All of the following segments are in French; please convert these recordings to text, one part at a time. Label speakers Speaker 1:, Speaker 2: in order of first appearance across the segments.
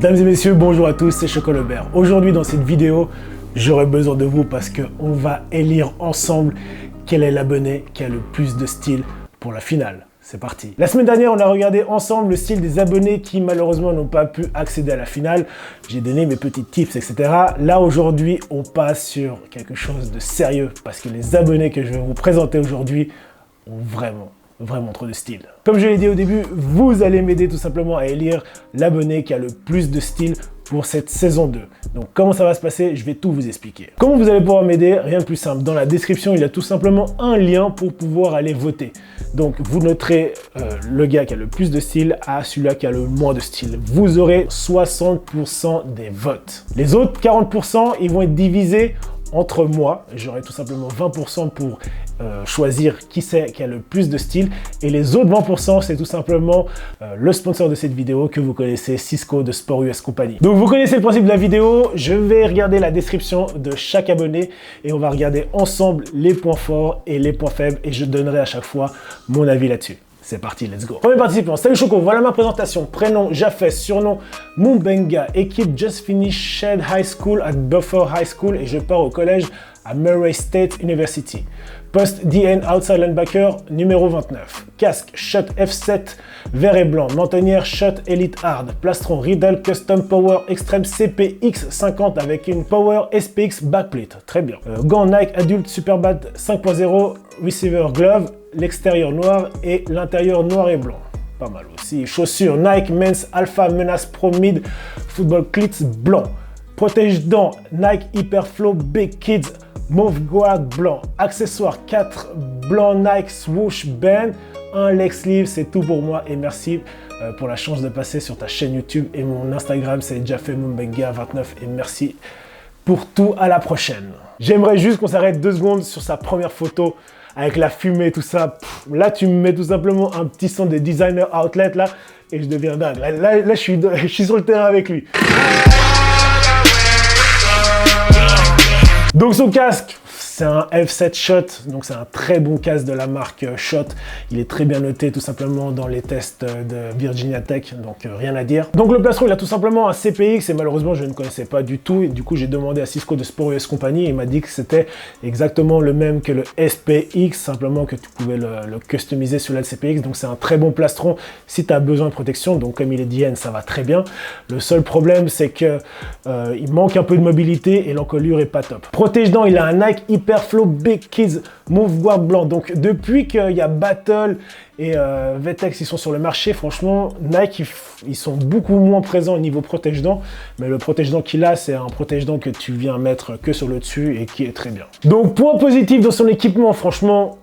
Speaker 1: Mesdames et messieurs, bonjour à tous, c'est Choco Lebert. Aujourd'hui dans cette vidéo, j'aurai besoin de vous parce qu'on va élire ensemble quel est l'abonné qui a le plus de style pour la finale. C'est parti. La semaine dernière, on a regardé ensemble le style des abonnés qui malheureusement n'ont pas pu accéder à la finale. J'ai donné mes petits tips, etc. Là, aujourd'hui, on passe sur quelque chose de sérieux parce que les abonnés que je vais vous présenter aujourd'hui ont vraiment trop de style. Comme je l'ai dit au début, vous allez m'aider tout simplement à élire l'abonné qui a le plus de style pour cette saison 2. Donc comment ça va se passer, je vais tout vous expliquer. Comment vous allez pouvoir m'aider? Rien de plus simple. Dans la description, il y a tout simplement un lien pour pouvoir aller voter. Donc vous noterez le gars qui a le plus de style à celui-là qui a le moins de style. Vous aurez 60% des votes. Les autres 40%, ils vont être divisés entre moi. J'aurai tout simplement 20% pour choisir qui c'est qui a le plus de style. Et les autres 20%, c'est tout simplement le sponsor de cette vidéo que vous connaissez, Cisco de Sport US Company. Donc vous connaissez le principe de la vidéo. Je vais regarder la description de chaque abonné et on va regarder ensemble les points forts et les points faibles et je donnerai à chaque fois mon avis là-dessus. C'est parti, let's go. Premier participant, salut Choco, voilà ma présentation. Prénom, Jafes, surnom, Mumbenga, équipe Just Finished High School at Buffer High School et je pars au collège à Murray State University. Poste DN Outside Linebacker, numéro 29. Casque, Shot F7, vert et blanc. Mentonnière, Shot Elite Hard. Plastron, Riddle Custom Power Extreme CPX 50 avec une Power SPX backplate. Très bien. Gants Nike Adult Superbat 5.0, Receiver Glove, l'extérieur noir et l'intérieur noir et blanc. Pas mal aussi. Chaussures Nike Men's Alpha Menace Pro Mid Football Cleats blanc. Protège-dents Nike Hyperflow Big Kids Mauve guard blanc. Accessoires 4 blanc Nike Swoosh Band. Un leg sleeve, c'est tout pour moi et merci pour la chance de passer sur ta chaîne YouTube et mon Instagram c'est JafeMumbenga29 et merci pour tout, à la prochaine. J'aimerais juste qu'on s'arrête 2 secondes sur sa première photo avec la fumée, tout ça. Là, tu me mets tout simplement un petit son de Designer Outlet là et je deviens dingue. Là je suis sur le terrain avec lui. Donc son casque, c'est un F7 Shot, donc c'est un très bon casque de la marque Shot. Il est très bien noté tout simplement dans les tests de Virginia Tech, donc rien à dire. Donc le plastron, il a tout simplement un CPX et malheureusement je ne connaissais pas du tout. Et du coup j'ai demandé à Cisco de Sport US Company et il m'a dit que c'était exactement le même que le SPX, simplement que tu pouvais le customiser sur le CPX. Donc c'est un très bon plastron si tu as besoin de protection. Donc comme il est DN, ça va très bien. Le seul problème c'est que il manque un peu de mobilité et l'encolure est pas top. Protège-dents, il a un Nike Hyperflow Big Kids Mauve guard blanc. Donc depuis qu'il y a Battle et Vetex ils sont sur le marché, franchement Nike ils sont beaucoup moins présents au niveau protège-dents, mais le protège-dents qu'il a c'est un protège-dents que tu viens mettre que sur le dessus et qui est très bien. Donc point positif dans son équipement, franchement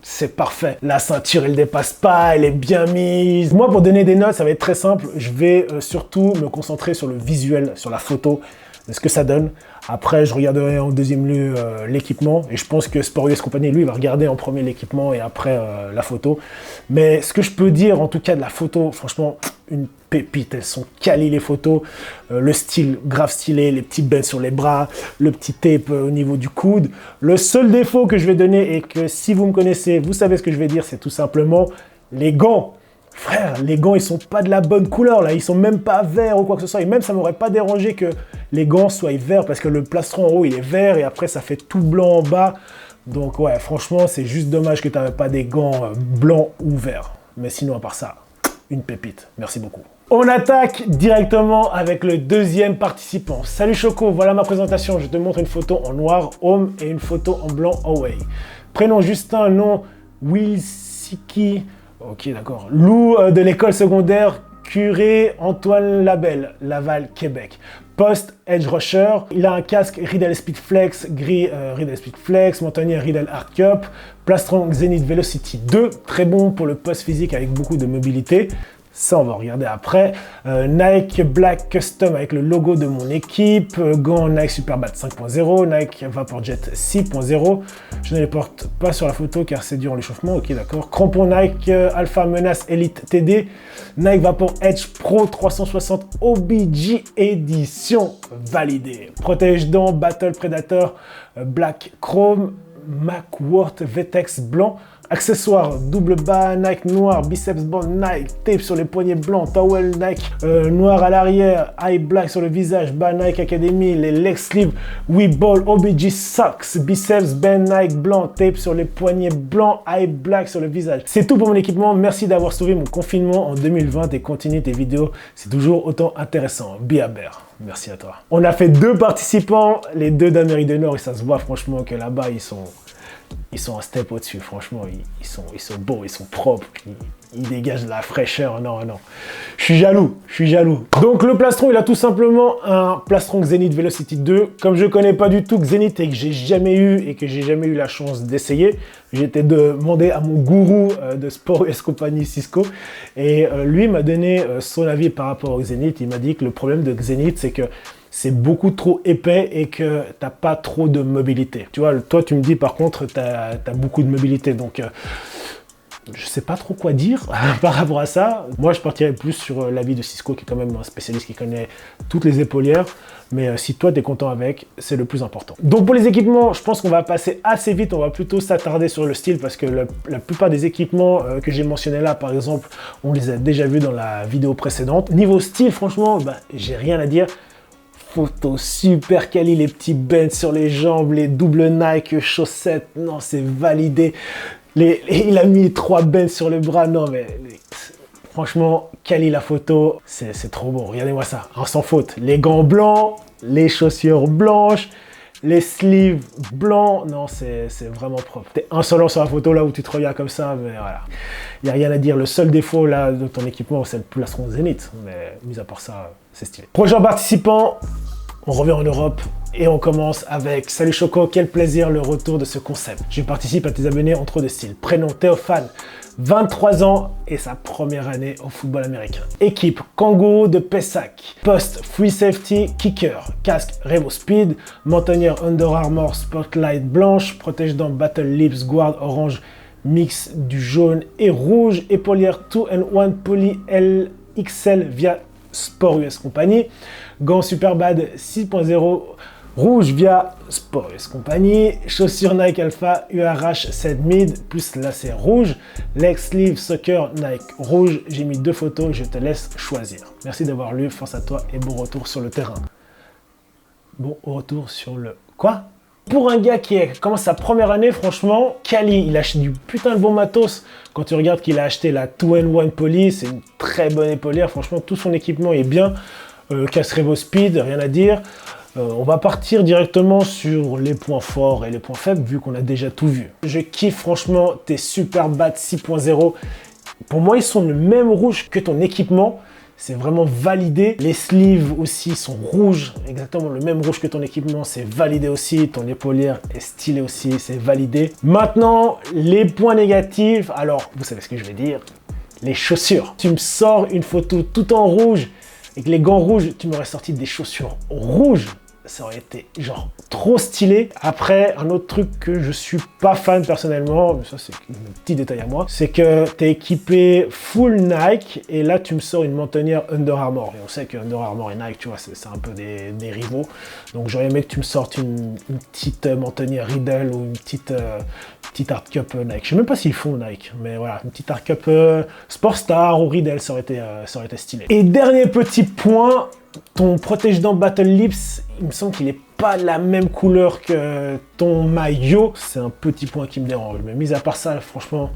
Speaker 1: c'est parfait. La ceinture, elle dépasse pas, elle est bien mise. Moi, pour donner des notes, ça va être très simple. Je vais surtout me concentrer sur le visuel, sur la photo, de ce que ça donne. Après, je regarderai en deuxième lieu l'équipement. Et je pense que Sport US Company, lui, il va regarder en premier l'équipement et après la photo. Mais ce que je peux dire, en tout cas, de la photo, franchement, une pépite. Elles sont qualies, les photos. Le style, grave stylé, les petits bands sur les bras, le petit tape au niveau du coude. Le seul défaut que je vais donner, et que si vous me connaissez, vous savez ce que je vais dire, c'est tout simplement les gants. Frère, les gants, ils sont pas de la bonne couleur, là. Ils sont même pas verts ou quoi que ce soit. Et même, ça m'aurait pas dérangé que les gants soient verts parce que le plastron en haut, il est vert et après, ça fait tout blanc en bas. Donc, ouais, franchement, c'est juste dommage que tu n'avais pas des gants blancs ou verts. Mais sinon, à part ça, une pépite. Merci beaucoup. On attaque directement avec le deuxième participant. Salut Choco, voilà ma présentation. Je te montre une photo en noir, home, et une photo en blanc, away. Prénom Justin, nom Wilsiki. Ok, d'accord. Lou de l'école secondaire Curé Antoine Labelle, Laval, Québec. Poste Edge Rusher. Il a un casque Riddle Speed Flex, gris Riddle Speed Flex, mentonnière Riddle Hard Cup, plastron Zenith Velocity 2, très bon pour le poste physique avec beaucoup de mobilité. Ça, on va regarder après. Nike Black Custom avec le logo de mon équipe. Gants Nike Superbat 5.0. Nike Vaporjet 6.0. Je ne les porte pas sur la photo car c'est durant l'échauffement. Ok, d'accord. Crampon Nike Alpha Menace Elite TD. Nike Vapor Edge Pro 360 OBJ Edition validé. Protège-dents Battle Predator Black Chrome. McWorth Vetex blanc, Accessoires, double bas Nike noir, biceps band Nike, tape sur les poignets blancs, towel Nike noir à l'arrière, eye black sur le visage, bas Nike Academy, les leg sleeves, Weeball, OBG socks, biceps band Nike blanc, tape sur les poignets blancs, eye black sur le visage. C'est tout pour mon équipement. Merci d'avoir sauvé mon confinement en 2020 et continue tes vidéos. C'est toujours autant intéressant. Be a bear. Merci à toi. On a fait 2 participants, les 2 d'Amérique du Nord, et ça se voit franchement que là-bas, ils sont un step au-dessus. Franchement, ils sont beaux, ils sont propres, ils dégagent de la fraîcheur. Non. Je suis jaloux. Donc le plastron, il a tout simplement un plastron Zenith Velocity 2. Comme je connais pas du tout Zenith et que j'ai jamais eu la chance d'essayer, j'ai été demandé à mon gourou de Sport US Company Cisco, et lui m'a donné son avis par rapport au Zenith. Il m'a dit que le problème de Zenith, c'est que c'est beaucoup trop épais et que t'as pas trop de mobilité. Tu vois, toi tu me dis par contre t'as beaucoup de mobilité, donc je sais pas trop quoi dire par rapport à ça. Moi je partirais plus sur l'avis de Cisco, qui est quand même un spécialiste qui connaît toutes les épaulières, mais si toi tu es content avec, c'est le plus important. Donc pour les équipements, je pense qu'on va passer assez vite, on va plutôt s'attarder sur le style, parce que la plupart des équipements que j'ai mentionnés là, par exemple, on les a déjà vus dans la vidéo précédente. Niveau style, franchement, j'ai rien à dire. Photo super quali, les petits bands sur les jambes, les doubles Nike chaussettes, non, c'est validé. Il a mis 3 bands sur le bras, non mais franchement, quali la photo, c'est trop bon. Regardez-moi ça, sans faute. Les gants blancs, les chaussures blanches, les sleeves blancs, non, c'est vraiment propre. T'es insolent sur la photo là où tu te regardes comme ça, mais voilà. Il n'y a rien à dire. Le seul défaut là de ton équipement, c'est le plastron Zenith. Mais mis à part ça, c'est stylé. Prochain participant, on revient en Europe et on commence avec Salut Choco, quel plaisir le retour de ce concept. Je participe à tes abonnés en trop de styles. Prénom Théophane, 23 ans et sa première année au football américain. Équipe Kangourou de Pessac. Poste Free Safety Kicker. Casque Revo Speed. Montagneur Under Armour Spotlight blanche. Protège-dents Battle Lips Guard orange. Mix du jaune et rouge. Épaulière 2-in-1 Poly LXL via Sport US Company. Gants Superbad 6.0 rouge via Sport US Company. Chaussures Nike Alpha URH 7 mid plus lacets rouge. Leg sleeve soccer Nike rouge. J'ai mis 2 photos, je te laisse choisir. Merci d'avoir lu, force à toi et bon retour sur le terrain. Bon retour sur le... Quoi? Pour un gars qui commence sa première année, franchement, quali, il a acheté du putain de bon matos. Quand tu regardes qu'il a acheté la 2-in-1 Poly, c'est une très bonne épaulière. Franchement, tout son équipement est bien. Casque Revo Speed, rien à dire. On va partir directement sur les points forts et les points faibles, vu qu'on a déjà tout vu. Je kiffe franchement tes Superbad 6.0. Pour moi, ils sont le même rouge que ton équipement. C'est vraiment validé. Les sleeves aussi sont rouges, exactement le même rouge que ton équipement, c'est validé aussi. Ton épaulière est stylée aussi, c'est validé. Maintenant, les points négatifs. Alors, vous savez ce que je vais dire. Les chaussures. Tu me sors une photo tout en rouge avec les gants rouges, tu m'aurais sorti des chaussures rouges. Ça aurait été genre trop stylé. Après, un autre truc que je suis pas fan personnellement, mais ça c'est un petit détail à moi, c'est que tu es équipé full Nike et là tu me sors une montagnère Under Armour. Et on sait que Under Armour et Nike, tu vois, c'est un peu des rivaux. Donc j'aurais aimé que tu me sortes une petite montagnère Riddle ou une petite Hard Cup Nike. Je sais même pas s'ils font Nike, mais voilà, une petite Hard Cup Sportstar ou Riddle, ça aurait été stylé. Et dernier petit point, ton protège-dents Battle Lips, il me semble qu'il n'est pas la même couleur que ton maillot. C'est un petit point qui me dérange. Mais mis à part ça, franchement,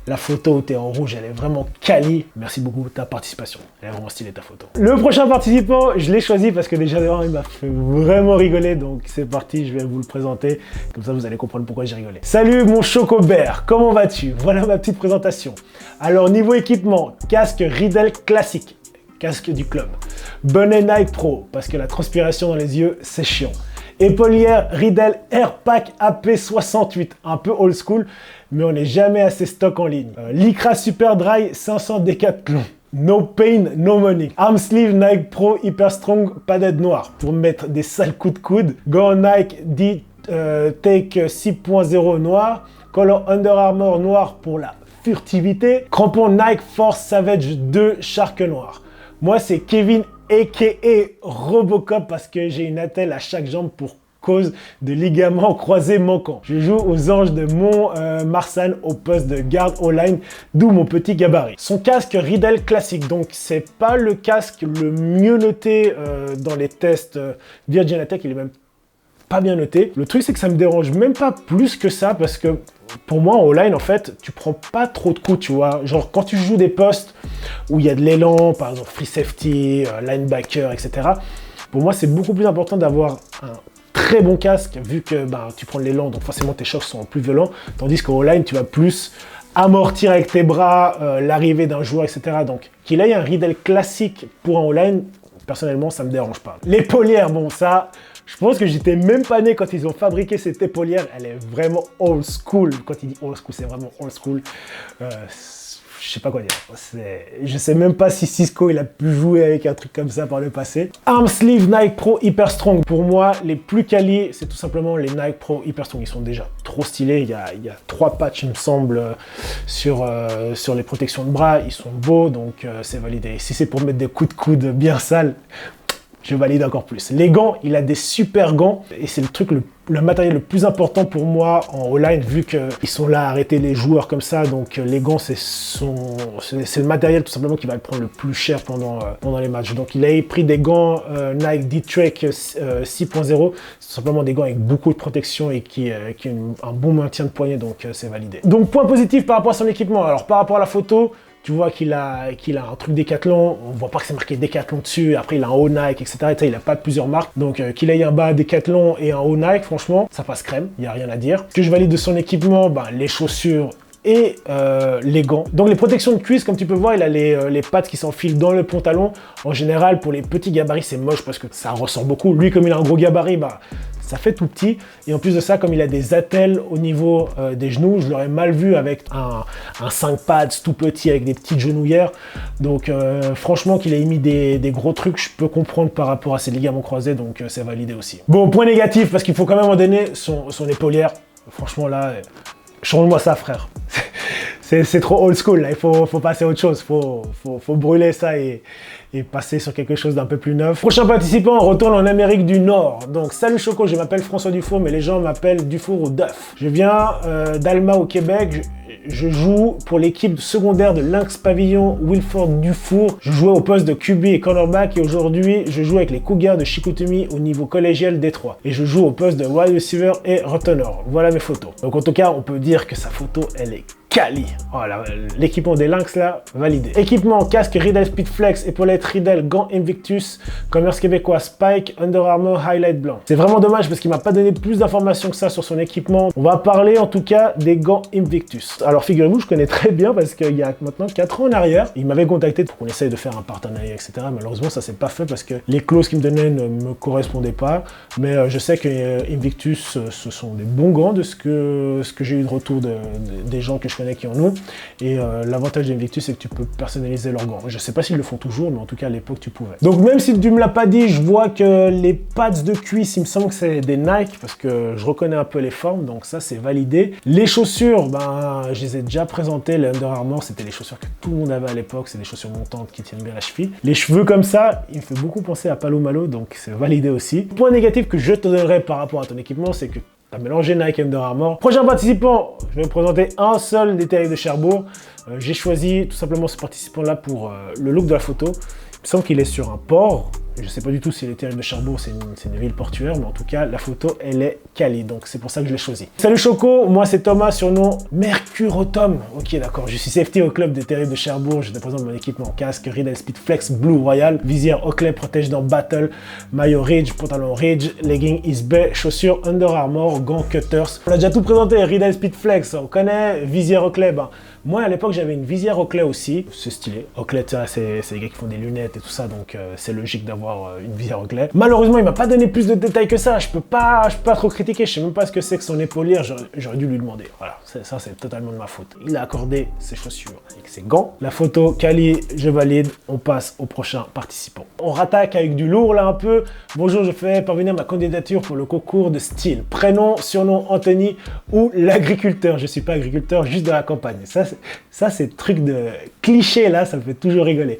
Speaker 1: la photo où tu es en rouge, elle est vraiment quali. Merci beaucoup de ta participation. Elle est vraiment stylée ta photo. Le prochain participant, je l'ai choisi parce que déjà devant, il m'a fait vraiment rigoler. Donc c'est parti, je vais vous le présenter. Comme ça, vous allez comprendre pourquoi j'ai rigolé. Salut mon Chocobert, comment vas-tu? Voilà ma petite présentation. Alors niveau équipement, casque Riddle classique. Casque du club. Bonnet Nike Pro, parce que la transpiration dans les yeux, c'est chiant. Épaulière Riddle Airpack AP68, un peu old school, mais on n'est jamais assez stock en ligne. Lycra Super Dry 500 Decathlon. No pain, no money. Arm sleeve Nike Pro Hyper Strong padded noir pour mettre des sales coups de coude. Gants Nike D-Take 6.0 noir. Color Under Armour noir pour la furtivité. Crampon Nike Force Savage 2 Shark noir. Moi, c'est Kevin a.k.a. Robocop parce que j'ai une attelle à chaque jambe pour cause de ligaments croisés manquants. Je joue aux Anges de Mont-Marsan au poste de garde O-line, d'où mon petit gabarit. Son casque Riddle classique, donc c'est pas le casque le mieux noté dans les tests Virginia Tech, il est même pas bien noté. Le truc c'est que ça me dérange même pas plus que ça parce que pour moi en O-line en fait tu prends pas trop de coups, tu vois, genre quand tu joues des postes où il y a de l'élan, par exemple free safety, linebacker, etc. Pour moi c'est beaucoup plus important d'avoir un très bon casque vu que tu prends de l'élan donc forcément tes chocs sont plus violents, tandis qu'en O-line tu vas plus amortir avec tes bras l'arrivée d'un joueur, etc. Donc qu'il ait un Riddle classique pour un O-line, personnellement ça me dérange pas. L'épaulière, bon ça, je pense que j'étais même pas né quand ils ont fabriqué cette épaulière, elle est vraiment old school. Quand il dit old school, c'est vraiment old school. Je sais pas quoi dire. Je sais même pas si Cisco il a pu jouer avec un truc comme ça par le passé. Arm sleeve Nike Pro Hyper Strong. Pour moi, les plus quali, c'est tout simplement les Nike Pro Hyper Strong. Ils sont déjà trop stylés. Il y a 3 patchs, il me semble, sur les protections de bras. Ils sont beaux, donc c'est validé. Si c'est pour mettre des coups de coude bien sales, je valide encore plus. Les gants, il a des super gants et c'est le truc, le matériel le plus important pour moi en O-line vu qu'ils sont là à arrêter les joueurs comme ça. Donc les gants, c'est le matériel tout simplement qui va le prendre le plus cher pendant les matchs. Donc il a pris des gants Nike D-Trek 6.0. C'est tout simplement des gants avec beaucoup de protection et qui ont un bon maintien de poignet, donc c'est validé. Donc point positif par rapport à son équipement. Alors par rapport à la photo, tu vois qu'il a un truc Decathlon, on voit pas que c'est marqué Decathlon dessus, après il a un haut Nike, etc. Et il a pas plusieurs marques, donc qu'il ait un bas Decathlon et un haut Nike, franchement, ça passe crème, il n'y a rien à dire. Ce que je valide de son équipement, les chaussures et les gants. Donc les protections de cuisse, comme tu peux voir, il a les pattes qui s'enfilent dans le pantalon. En général, pour les petits gabarits, c'est moche parce que ça ressort beaucoup. Lui, comme il a un gros gabarit, ça fait tout petit. Et en plus de ça, comme il a des attelles au niveau des genoux, je l'aurais mal vu avec un 5 pads tout petit avec des petites genouillères. Donc franchement, qu'il ait mis des gros trucs, je peux comprendre par rapport à ses ligaments croisés, donc c'est validé aussi. Bon, point négatif, parce qu'il faut quand même en donner son épaulière. Franchement là, change-moi ça, frère. C'est trop old school, là. Il faut passer à autre chose. Faut brûler ça et passer sur quelque chose d'un peu plus neuf. Prochain participant, on retourne en Amérique du Nord. Donc, salut Choco, je m'appelle François Dufour, mais les gens m'appellent Dufour ou Duff. Je viens d'Alma au Québec. Je joue pour l'équipe secondaire de Lynx Pavillon Wilford Dufour. Je jouais au poste de QB et cornerback et aujourd'hui, je joue avec les Cougars de Chicoutimi au niveau collégial Détroit. Et je joue au poste de wide receiver et returner. Voilà mes photos. Donc en tout cas, on peut dire que sa photo, elle est quali. Oh, l'équipement des Lynx là, validé. Équipement, casque Riddle Speedflex, épaulette Riddle, gants Invictus, commerce québécois Spike, Under Armour Highlight blanc. C'est vraiment dommage parce qu'il m'a pas donné plus d'informations que ça sur son équipement. On va parler en tout cas des gants Invictus. Alors figurez-vous, je connais très bien parce qu'il y a maintenant 4 ans en arrière, il m'avait contacté pour qu'on essaye de faire un partenariat, etc. Malheureusement, ça s'est pas fait parce que les clauses qu'il me donnait ne me correspondaient pas. Mais je sais que Invictus, ce sont des bons gants de ce que j'ai eu de retour des gens que je connais qui en ont. Et l'avantage d'Invictus, c'est que tu peux personnaliser leurs gants. Je sais pas s'ils le font toujours, mais en tout cas à l'époque tu pouvais. Donc même si tu me l'as pas dit, je vois que les pads de cuisse, il me semble que c'est des Nike parce que je reconnais un peu les formes, donc ça c'est validé. Les chaussures, je les ai déjà présentées. Les Under Armour, c'était les chaussures que tout le monde avait à l'époque, c'est des chaussures montantes qui tiennent bien la cheville. Les cheveux comme ça, il me fait beaucoup penser à Palo Malo, donc c'est validé aussi. Point négatif que je te donnerais par rapport à ton équipement, c'est que tu as mélangé Nike et Under Armour. Prochain participant, je vais me présenter un seul des terriers de Cherbourg. J'ai choisi tout simplement ce participant-là pour le look de la photo. Il me semble qu'il est sur un port. Je ne sais pas du tout si les terriers de Cherbourg, c'est une ville portuaire, mais en tout cas, la photo, elle est quali. Donc, c'est pour ça que je l'ai choisi. Salut Choco, moi c'est Thomas, surnom Mercurotom. Ok, d'accord, je suis safety au club des terriers de Cherbourg. Je te présente mon équipement casque, Riddle Speed Flex Blue Royal, visière Oakley, protège dans Battle, maillot Ridge, pantalon Ridge, legging Eastbay, chaussures Under Armour, gants Cutters. On a déjà tout présenté, Riddle Speed Flex, on connaît, visière Oakley. Moi, à l'époque, j'avais une visière Oakley aussi. C'est stylé. Oakley, c'est les gars qui font des lunettes et tout ça, donc c'est logique d'avoir une visière Oakley. Malheureusement, il m'a pas donné plus de détails que ça. Je peux pas trop critiquer. Je sais même pas ce que c'est que son épaulière. J'aurais dû lui demander. Voilà, ça, c'est totalement de ma faute. Il a accordé ses chaussures avec ses gants. La photo, quali, je valide. On passe au prochain participant. On rattaque avec du lourd, là, un peu. Bonjour, je fais parvenir ma candidature pour le concours de style. Prénom, surnom, Anthony ou l'agriculteur. Je suis pas agriculteur, juste de la campagne. Ça, c'est le truc de cliché, là, ça me fait toujours rigoler.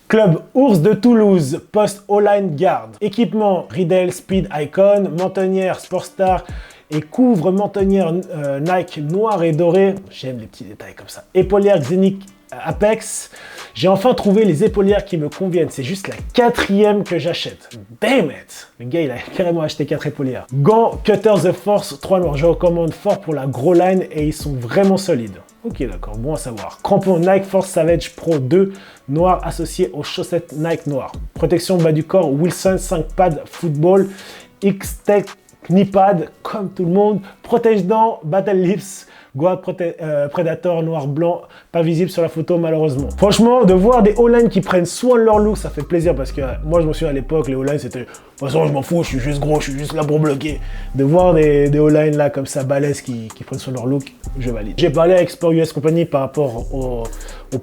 Speaker 1: Club Ours de Toulouse, poste O-line guard. Équipement Riddle Speed Icon, mentonnière Sportstar et couvre mentonnière Nike noir et doré. J'aime les petits détails comme ça. Épaulière Xenic Apex. J'ai enfin trouvé les épaulières qui me conviennent. C'est juste la 4e que j'achète. Damn it! Le gars, il a carrément acheté 4 épaulières. Gants Cutter The Force 3 noirs. Je recommande fort pour la gros line et ils sont vraiment solides. Ok, d'accord, bon à savoir. Crampons Nike Force Savage Pro 2 noir associé aux chaussettes Nike noires. Protection bas du corps Wilson 5 pad football X-Tech knee pad comme tout le monde. Protège-dents Battle Lips. Guard Predator noir-blanc, pas visible sur la photo malheureusement. Franchement, de voir des O-line qui prennent soin de leur look, ça fait plaisir parce que moi je me souviens à l'époque, les O-line c'était... De toute façon, je m'en fous, je suis juste gros, je suis juste là pour bloquer. De voir des O-line là comme ça, balèzes, qui prennent soin de leur look, je valide. J'ai parlé avec Sport US Company par rapport au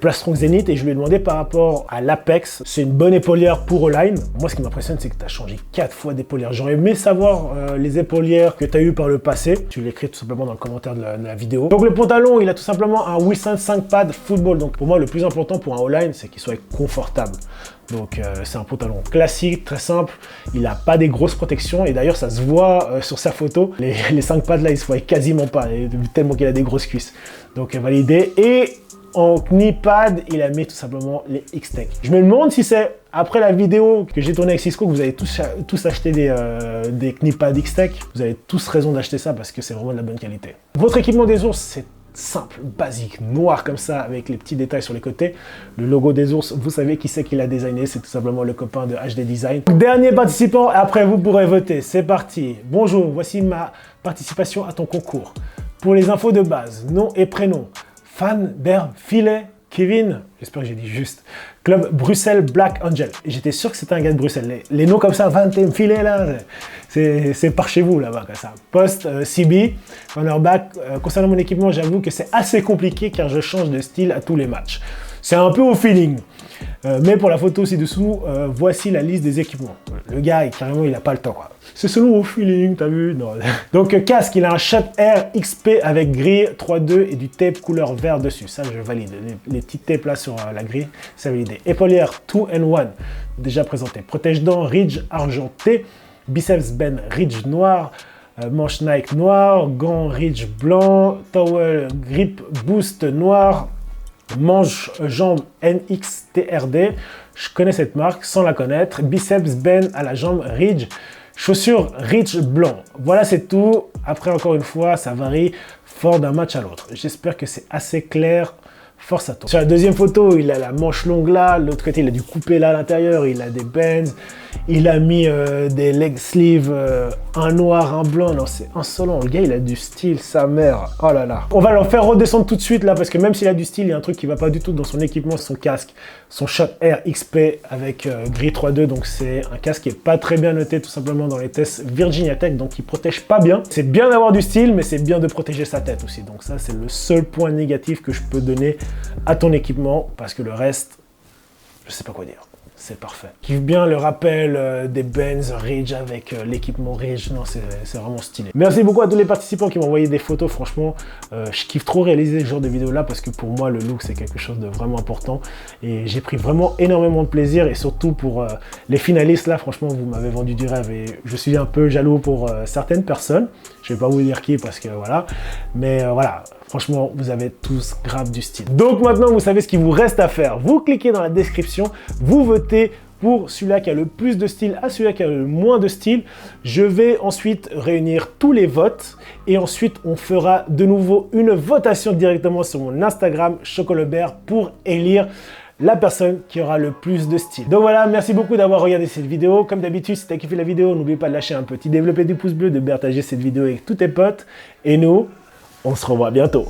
Speaker 1: plastron Zenith et je lui ai demandé par rapport à l'Apex. C'est une bonne épaulière pour O-line. Moi, ce qui m'impressionne, c'est que tu as changé 4 fois d'épaulière. J'aurais aimé savoir les épaulières que tu as eues par le passé. Tu l'écris tout simplement dans le commentaire de la vidéo. Donc le pantalon, il a tout simplement un Wilson 5 pad football. Donc pour moi, le plus important pour un O-line, c'est qu'il soit confortable. Donc c'est un pantalon classique, très simple. Il n'a pas des grosses protections et d'ailleurs ça se voit sur sa photo. Les 5 pads là, ils se voient quasiment pas, tellement qu'il a des grosses cuisses. Donc validé. Et en knee pad, il a mis tout simplement les X-Tech. Je me demande si c'est après la vidéo que j'ai tournée avec Cisco que vous avez tous acheté des knee pads X-Tech. Vous avez tous raison d'acheter ça parce que c'est vraiment de la bonne qualité. Votre équipement des ours, c'est simple, basique, noir comme ça, avec les petits détails sur les côtés. Le logo des ours, vous savez qui c'est qui l'a designé, c'est tout simplement le copain de HD Design. Dernier participant, après vous pourrez voter. C'est parti. Bonjour, voici ma participation à ton concours. Pour les infos de base, nom et prénom. Fan d'Herbe Filet, Kevin, j'espère que j'ai dit juste. Club Bruxelles Black Angel. Et j'étais sûr que c'était un gars de Bruxelles. Les noms comme ça, Van Filet là, c'est par chez vous là-bas comme ça. Post CB, cornerback. Concernant mon équipement, j'avoue que c'est assez compliqué car je change de style à tous les matchs. C'est un peu au feeling. Mais pour la photo ci-dessous, voici la liste des équipements. Le gars, carrément, il n'a pas le temps. C'est selon au feeling, t'as vu? Non. Donc casque, il a un Shot Air XP avec grille 3.2 et du tape couleur vert dessus. Ça, je valide. Les petits tapes là sur la grille, c'est validé. Épaulière 2-in-1, déjà présenté. Protège-dents Ridge argenté. Biceps bend Ridge noir. Manche Nike noir. Gants Ridge blanc. Towel grip boost noir. Manche jambe NXTRD, je connais cette marque sans la connaître. Biceps bend à la jambe Ridge. Chaussures Ridge blanc. Voilà, c'est tout. Après, encore une fois, ça varie fort d'un match à l'autre. J'espère que c'est assez clair. Force à toi. Sur la deuxième photo, il a la manche longue là. De l'autre côté, il a du coupé là à l'intérieur. Il a des bands. Il a mis des leg sleeves, un noir, un blanc. Non, c'est insolent. Le gars, il a du style, sa mère. Oh là là. On va le faire redescendre tout de suite là, parce que même s'il a du style, il y a un truc qui va pas du tout dans son équipement, c'est son casque. Son Shot Air XP avec grille 3.2. Donc c'est un casque qui est pas très bien noté tout simplement dans les tests Virginia Tech. Donc il protège pas bien. C'est bien d'avoir du style, mais c'est bien de protéger sa tête aussi. Donc ça, c'est le seul point négatif que je peux donner à ton équipement, parce que le reste, je sais pas quoi dire. C'est parfait. Je kiffe bien le rappel des Benz Ridge avec l'équipement Ridge. Non, c'est vraiment stylé. Merci beaucoup à tous les participants qui m'ont envoyé des photos. Franchement, je kiffe trop réaliser ce genre de vidéos là parce que pour moi, le look, c'est quelque chose de vraiment important. Et j'ai pris vraiment énormément de plaisir. Et surtout pour les finalistes là, franchement, vous m'avez vendu du rêve. Et je suis un peu jaloux pour certaines personnes. Je vais pas vous dire qui parce que voilà. Mais voilà. Franchement, vous avez tous grave du style. Donc maintenant, vous savez ce qu'il vous reste à faire. Vous cliquez dans la description, vous votez pour celui-là qui a le plus de style à celui-là qui a le moins de style. Je vais ensuite réunir tous les votes et ensuite on fera de nouveau une votation directement sur mon Instagram Chocolobert pour élire la personne qui aura le plus de style. Donc voilà, merci beaucoup d'avoir regardé cette vidéo. Comme d'habitude, si tu as kiffé la vidéo, n'oublie pas de lâcher un petit développé du pouce bleu, de partager cette vidéo avec tous tes potes. Et nous, on se revoit bientôt.